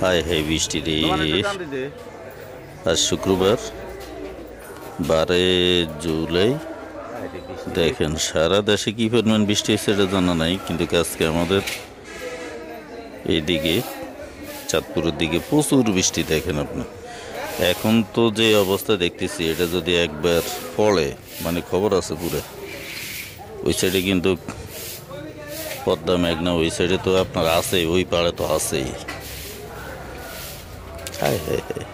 High high বৃষ্টি রে। আজ শুক্রবার 12 জুলাই। দেখেন সারা দেশে কি পরিমাণ বৃষ্টি হয়েছে এটা জানা নাই, কিন্তু আজকে আমাদের এইদিকে চাঁদপুরের দিকে প্রচুর বৃষ্টি। দেখেন আপনি এখন তো যে অবস্থা দেখতেছি, এটা যদি একবার পড়ে মানে খবর আছে পুরো। ওই সাইডে কিন্তু পদ্মা মেঘনা, ওই সাইডে তো আপনার আছে, ওই পাড়ে তো আছেই। হায় হায় হায়,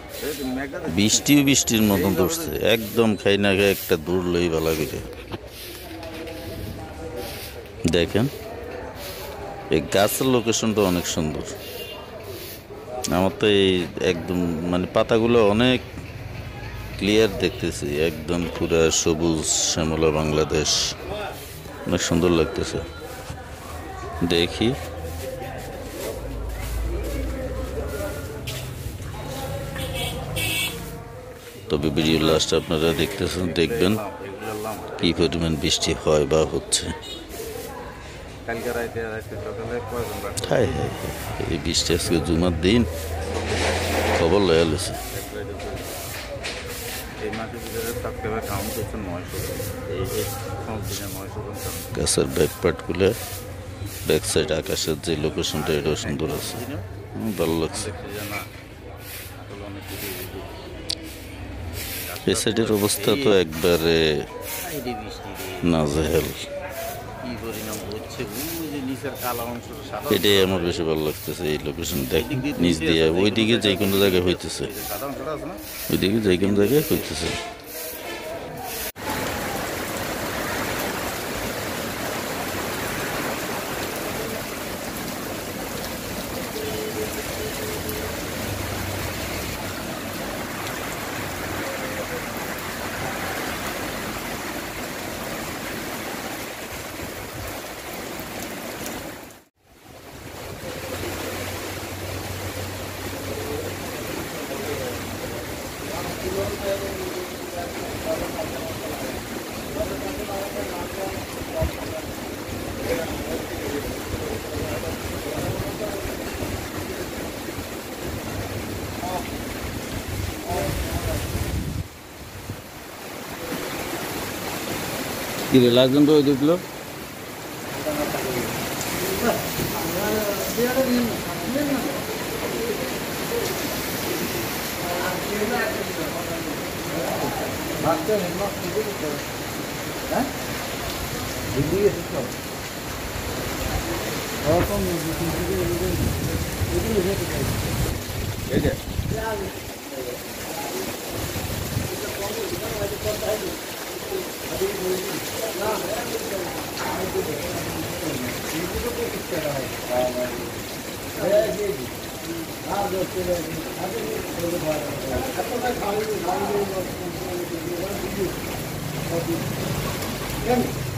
বৃষ্টিও বৃষ্টির মতন ধরছে একদম। খাই না খাই একটা দূর লই ভালো করে। দেখেন এই গাছের লোকেশনটা অনেক সুন্দর। আমার তো এই একদম মানে পাতাগুলো অনেক ক্লিয়ার দেখতেছি, একদম পুরা সবুজ শ্যামলা বাংলাদেশ, অনেক সুন্দর লাগতেছে। দেখি তবে ভিডিও লাস্ট আপনারা দেখবেন কি পরিমাণ বৃষ্টি হয় বা হচ্ছে। হায় হায়, এই বৃষ্টি আজকে জুমার দিন খবর লয়া লইছে। গাছের ব্যাকপার্টগুলো, ব্যাক সাইড আকাশের যে লোকেশনটা, এটাও সুন্দর আছে, ভালো লাগছে। এই সাইডের অবস্থা তো একবারে নাজেহাল। এটাই আমার বেশি ভালো লাগতেছে এই লোকেশন। দেখ নিচ দিয়ে ওইদিকে যে কোনো জায়গায় হইতেছে, ওইদিকে যে কোনো জায়গায় হইতেছে। কিরে লাগজন তো ওই দেখলো Yeah.